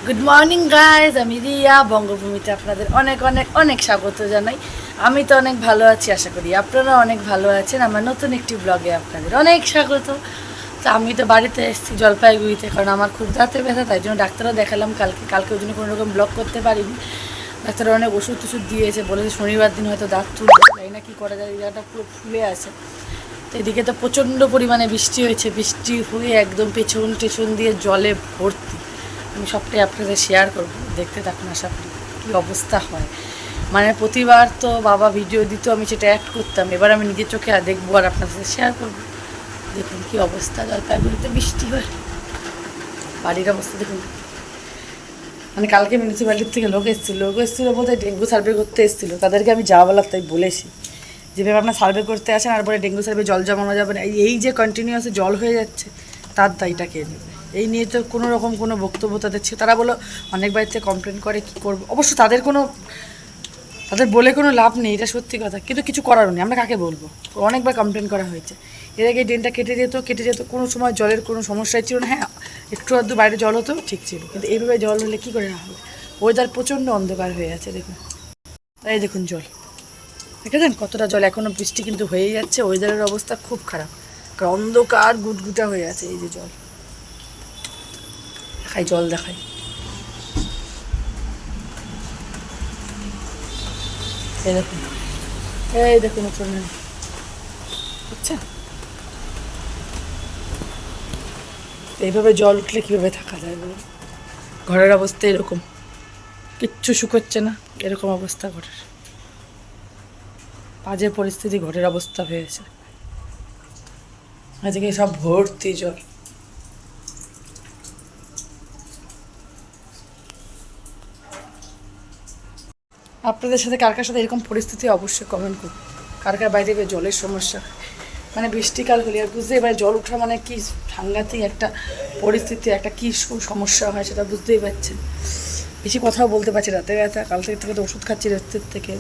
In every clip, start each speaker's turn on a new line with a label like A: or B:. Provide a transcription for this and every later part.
A: Good morning guys, আমি রিয়া। বঙ্গভূমিতে আপনাদের অনেক অনেক অনেক স্বাগত জানাই। আমি তো অনেক ভালো আছি, আশা করি আপনারা অনেক ভালো আছেন। আমার নতুন একটি ব্লগে আপনাদের অনেক স্বাগত। তো আমি তো বাড়িতে এসেছি জলপাইগুড়িতে, কারণ আমার খুব দাঁতে ব্যথা, তাই জন্য ডাক্তারও দেখালাম কালকে ওই জন্য কোনো রকম ব্লগ করতে পারিনি। ডাক্তার অনেক ওষুধ টষুধ দিয়েছে, বলেছে শনিবার দিন হয়তো দাঁত তুলবে, তাই না কী করা যায়, জায়গাটা পুরো ফুলে আছে। তো এদিকে তো প্রচণ্ড পরিমাণে বৃষ্টি হয়েছে, বৃষ্টি হয়ে একদম পেছন টেছন দিয়ে জলে ভর্তি। আমি সবটাই আপনাদের শেয়ার করবো, দেখতে থাকুন, আশা করি কী অবস্থা হয়। মানে প্রতিবার তো বাবা ভিডিও দিত, আমি সেটা অ্যাড করতাম, এবার আমি নিজের চোখে দেখবো আর আপনাদের সাথে শেয়ার করবো। দেখুন কী অবস্থা, জলপাইগুড়িতে বৃষ্টি হয়, বাড়ির অবস্থা দেখুন। মানে কালকে মিউনিসিপ্যালিটির থেকে লোক এসেছিলো বলতে ডেঙ্গু সার্ভে করতে এসেছিলো, তাদেরকে আমি যা বলার তাই বলেছি, যেভাবে আপনার সার্ভে করতে আসেন আর বলে ডেঙ্গু সার্ভে জল জমানো যাবে না, এই যে কন্টিনিউয়াসলি জল হয়ে যাচ্ছে, তার দায়টা কে নেবে? এই নিয়ে তো কোনো রকম কোনো বক্তব্য তাদের ছিল। তারা বলো অনেক বাড়িতে কমপ্লেন করে, কী করবো, অবশ্য তাদের বলে কোনো লাভ নেই, এটা সত্যি কথা, কিন্তু কিছু করার নেই। আমরা কাকে বলবো? অনেকবার কমপ্লেন করা হয়েছে। এর আগে ড্রেনটা কেটে যেত, কোনো সময় জলের কোনো সমস্যাই ছিল না। হ্যাঁ, একটু আধটু বাইরে জল হতো, ঠিক ছিল, কিন্তু এইভাবে জল হলে কী করে না হবে? ওয়েদার প্রচণ্ড অন্ধকার হয়ে আছে দেখুন, এই দেখুন জল, দেখেছেন কতটা জল, এখনও বৃষ্টি কিন্তু হয়েই যাচ্ছে। ওয়েদারের অবস্থা খুব খারাপ, কারণ অন্ধকার গুটগুটা হয়ে আছে। এই যে জল দেখাই, এই দেখুন বুঝছেন, এইভাবে জল উঠলে কীভাবে থাকা যায় বলুন? ঘরের অবস্থা এরকম, কিচ্ছু শুকোচ্ছে না, এরকম অবস্থা ঘরের, বাজে পরিস্থিতি, ঘরের অবস্থা হয়েছে। আজকে সব ভর্তি জল। আপনাদের সাথে কার সাথে এরকম পরিস্থিতি অবশ্যই কমেন্ট করুন। কার বাইরে জলের সমস্যা, মানে বৃষ্টিকাল হলে আর বুঝতে এবার জল ওঠা মানে কি সাংঘাতিক একটা পরিস্থিতি, একটা কী সমস্যা হয় সেটা বুঝতেই পারছেন। বেশি কথাও বলতে পারছি, রাতে ব্যথা, কাল থেকে তো ওষুধ খাচ্ছি, রাতের থেকে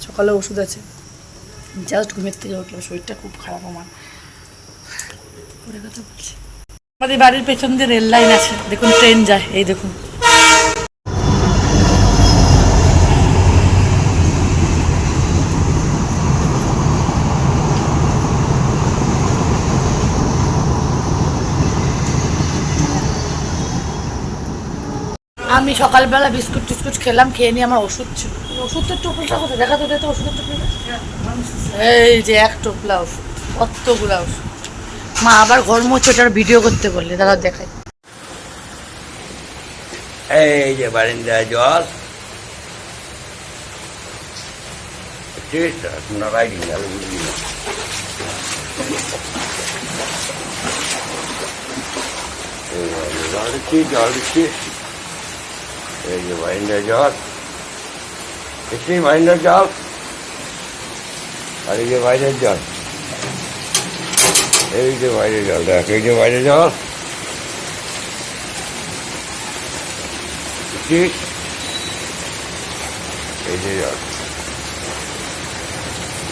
A: সকালেও ওষুধ আছে। জাস্ট ঘুমের থেকে উঠলো, শরীরটা খুব খারাপ আমার। পরে কথা বলছি। আমাদের বাড়ির পেছন দিয়ে রেল লাইন আছে, দেখুন ট্রেন যায়, এই দেখুন। আমি সকালবেলা বিস্কুট টিস্কুট খেলাম, খেয়ে নিয়ে আমার ওষুধ ছিল, ওষুধের টোপলাটা কোথায় দেখা তো যেত, ওষুধের টোপলাটা এই যে এক টোপলা ওষুধ, কতগুলা ওষুধ। মা আবার ঘর মুছে ওটার ভিডিও করতে বললে, দাদা দেখাই।
B: এই যে বারিন্দায় জল, রাইডিং জল দিচ্ছি, এই যে বারিন্দায় জল দেখছি, বারিন্দার জল, আর এই যে বাইরের জল, এই যে বাইরের জল দেখ, এই যে বাইরের জল দেখছিস, এই যে জল,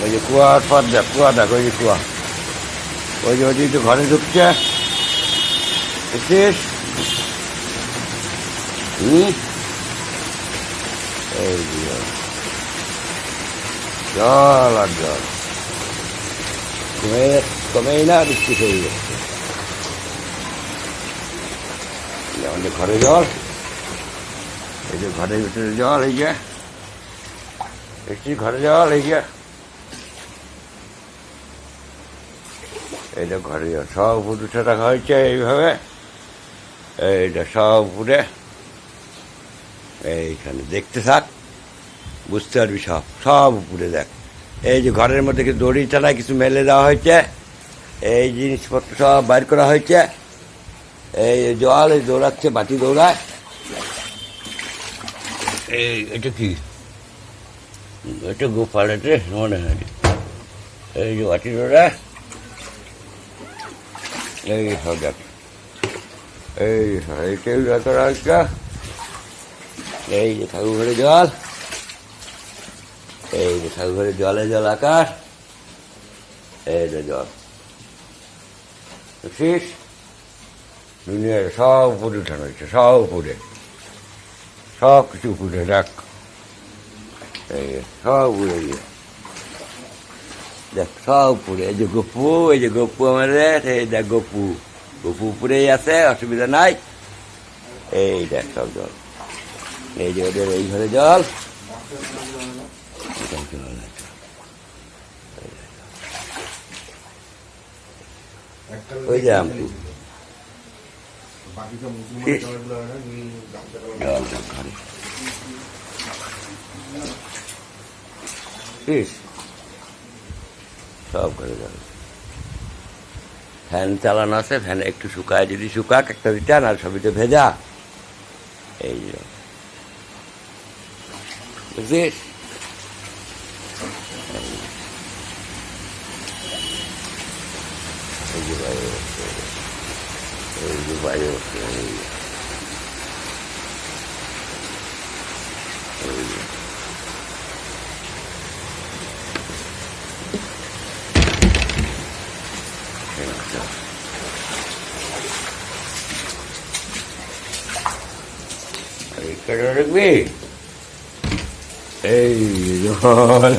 B: ওই যে কুয়ার পথ দেখ, কুয়া দেখ, ওই যে কুয়া, ওই যে ওই তো ঘরে ঢুকছে দেখছিস। এই জল আর জল কমেই না, বৃষ্টি হয়ে যাচ্ছে। আমাদের ঘরে জল, এই যে ঘরের ভিতরে জল, এই যে দেখছি ঘরে জল, এই যে এইটা ঘরে জল, সব উপর উঠে রাখা হয়েছে এইভাবে, এইটা সব উপরে, এইখানে দেখতে থাক, বুঝতে পারবি, সব উপরে দেখ। এই যে ঘরের মধ্যে কিছু দড়ি টানায় কিছু মেলে দেওয়া হয়েছে, এই জিনিসপত্র সব বাইর করা হয়েছে। এই জল এই দৌড়াচ্ছে, বাটি দৌড়ায়, এই এটা কি, এটা গোপালেটে মনে হয়, এই যে বাটি দৌড়ায়, এই সব দেখ, এইটাই করা হচ্ছে। এই যে ঠাকুর ঘরে জল, এই যে ঠাকুর ঘরে জল আকাশ, এই যে জল বুঝছিস, দুনিয়ার সব উপরে উঠানো হয়েছে, সব উপরে, সব কিছু উপরে রাখ, এই সব উড়ে গিয়ে দেখ, সব উপরে। এই যে গপু, এই যে গপু আমাদের, এই দেখ গপু, গপু উপরেই আছে, অসুবিধা নাই। এই দেখ সব জল, এই যে ওদের এই ঘরে জল, ওই যে আমটু জল ঘরে সব ঘরে জল। ফ্যান চালানো আছে, ফ্যান একটু শুকায়, যদি শুকাক একটা দিতেন, আর সবই তো ভেজা। এই যে বুঝছিস, এই যে বাইরে বসছে, এই যে বাইরে বসছে, এই যে, এই যে। এই কেটে রাখবি, এই জল,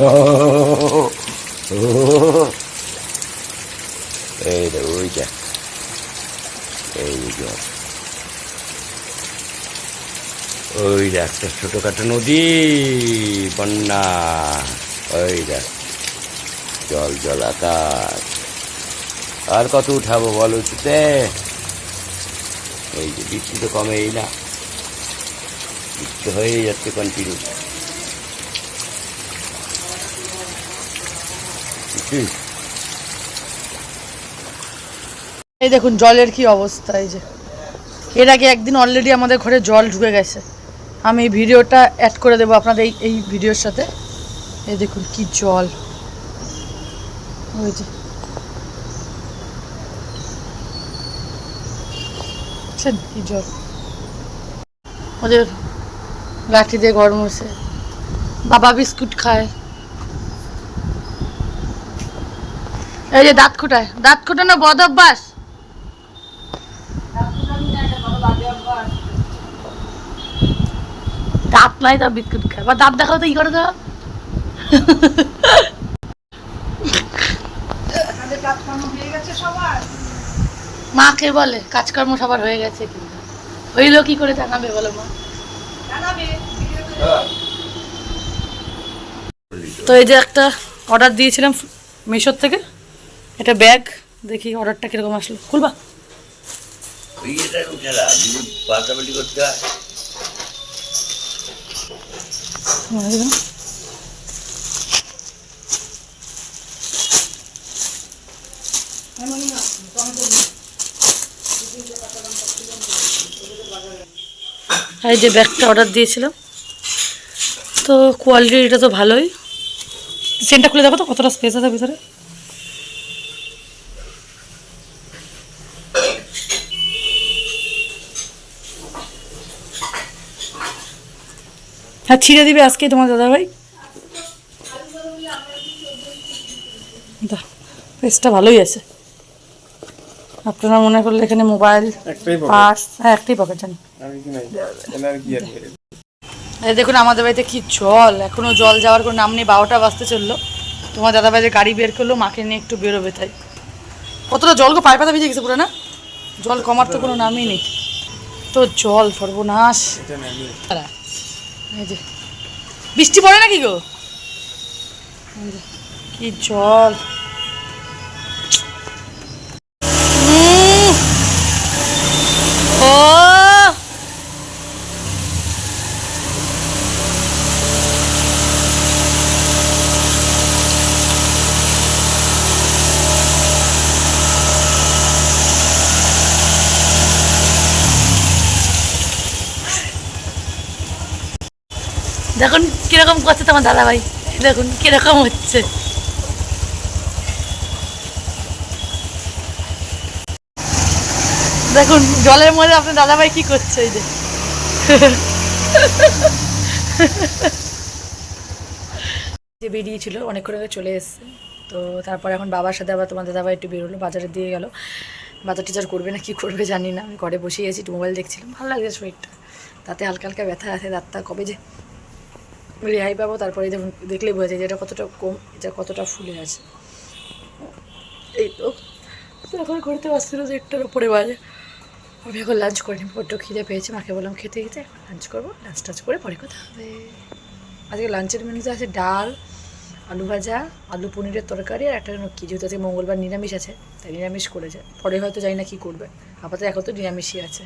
B: এই রে ওইটা, এই জল, ওই দেখ একটা ছোটখাটো নদী, বন্যা, ওই দেখ জল জলাকার। আর কত উঠাবো বল উঁচুতে? এই যে বৃষ্টি তো কমেই না, বৃষ্টি হয়েই যাচ্ছে কন্টিনিউ।
A: এই দেখুন জলের কি অবস্থা। এই যে এর আগে একদিন অলরেডি আমাদের ঘরে জল ঢুকে গেছে, আমি এই ভিডিওটা অ্যাড করে দেবো আপনাদের এই ভিডিওর সাথে। এই দেখুন কি জল, ওই যে কি জল, ওদের লাঠি দিয়ে ঘর মুছে, বাবা বিস্কুট খায়। এই যে দাঁত খোটায়, দাঁত খোটানো বদ অভ্যাস। দাঁত নাই তা বিস্কুট খায়, বা দাঁত দেখাও তো ই করে দাও। মাকে বলে কাজকর্ম সবার হয়ে গেছে, কিন্তু হইলো কি করে জানাবে বলো মা? তো এই যে একটা অর্ডার দিয়েছিলাম মিশোর থেকে, এটা ব্যাগ, দেখি অর্ডারটা কিরকম আসলো, খুলবা? এই যে ব্যাগটা অর্ডার দিয়েছিলাম, তো কোয়ালিটিটা তো ভালোই। চেনটা খুলে দেখো তো কতটা স্পেস আছে ভিতরে। হ্যাঁ ছিঁড়ে দিবে আজকে তোমার দাদাভাই। স্পেসটা ভালোই আছে, আপনারা মনে করলে এখানে মোবাইল, পার্স, হ্যাঁ একটাই পকেট জানি। এই দেখুন আমাদের বাড়িতে কি জল, এখনো জল যাওয়ার কোনো নাম নেই। 12টা বাজতে চললো, তোমার দাদাভাই যে গাড়ি বের করলো, মাকে নিয়ে একটু বেরোবে, তাই কতটা জল গো, পায়ে পাতা ভিজে গেছে পুরো না, জল কমার তো কোনো নামই নেই, তো জল সর্বনাশ। এই যে বৃষ্টি পড়ে নাকি গো, কি জল। ও দেখুন কিরকম করছে তোমার দাদাভাই, দেখুন কিরকম হচ্ছে। দেখুন জলের মধ্যে আপনার দাদাভাই কি করছে, এই যে বেরিয়েছিল অনেকক্ষণ আগে চলে এসছে। তো তারপর এখন বাবার সাথে আবার তোমার দাদাভাই একটু বেরোলো, বাজারে দিয়ে গেল। বাজার টিচার করবে না কি করবে জানি না, আমি ঘরে বসেই আছি, একটু মোবাইল দেখছিলাম, ভালো লাগছে শরীরটা। তাতে হালকা হালকা ব্যথা আছে, দাঁতটা কবে যে রেহাই পাবো তারপরে দেখুন, দেখলেই বোঝা যায় যে এটা কতটা কম, এটা কতটা ফুলে আছে। এই তো এখন করতে পারছিল যে একটার উপরে বাজে। আমি এখন লাঞ্চ করে নিই, বড্ড খিদে পেয়েছে, মাকে বললাম খেতে খেতে এখন লাঞ্চ করবো, লাঞ্চ টাঞ্চ করে পরে কথা হবে। আজকে লাঞ্চের মেনুতে আছে ডাল, আলু ভাজা, আলু পনিরের তরকারি আর একটা কি, যেহেতু আজকে মঙ্গলবার নিরামিষ আছে তাই নিরামিষ করেছে, পরে হয়তো জানি না কী করবে, আপাতত এখন তো নিরামিষই আছে।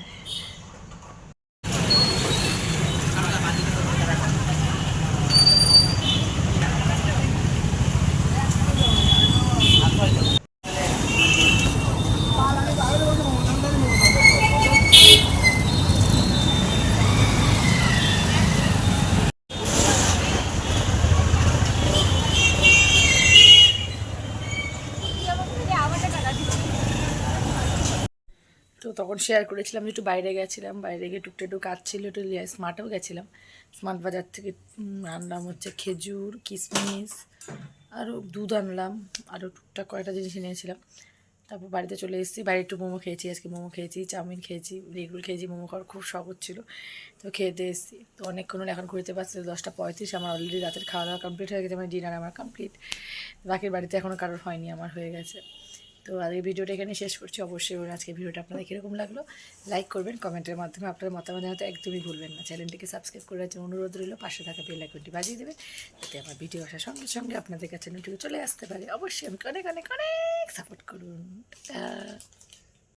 A: তো তখন শেয়ার করেছিলাম যে একটু বাইরে গেছিলাম, বাইরে গিয়ে টুকটা একটু কাজ ছিল, একটু স্মার্টেও গেছিলাম। স্মার্ট বাজার থেকে আনলাম হচ্ছে খেজুর, কিশমিশ, আরও দুধ আনলাম, আরও টুকটাক কয়েকটা জিনিস নিয়েছিলাম। তারপর বাড়িতে চলে এসেছি, বাইরে একটু মোমো খেয়েছি, আজকে মোমো খেয়েছি, চাউমিন খেয়েছি, এগরোল খেয়েছি, মোমো খাওয়ার খুব শখ হচ্ছিলো, তো খেতে এসেছি। তো অনেকক্ষণ এখন ঘুরতে পারছি, 10টা 35, আমার অলরেডি রাতের খাওয়া দাওয়া কমপ্লিট হয়ে গেছে, আমার ডিনার আমার কমপ্লিট, বাকির বাড়িতে এখনও কারোর হয়নি, আমার হয়ে গেছে। তো আজকে ভিডিওটা এখানে শেষ করছি। অবশ্যই আজকে ভিডিওটা আপনাদের কীরকম লাগলো লাইক করবেন, কমেন্টের মাধ্যমে আপনার মতামত জানাতে একদমই ভুলবেন না। চ্যানেলটিকে সাবস্ক্রাইব করে রাখার অনুরোধ রইল, পাশে থাকা বেল আইকনটি বাজিয়ে দেবেন, যাতে আমার ভিডিও আসার সঙ্গে সঙ্গে আপনাদের কাছে নোটিফিকেশন চলে আসতে পারে। অবশ্যই আমাকে অনেক অনেক অনেক সাপোর্ট করুন।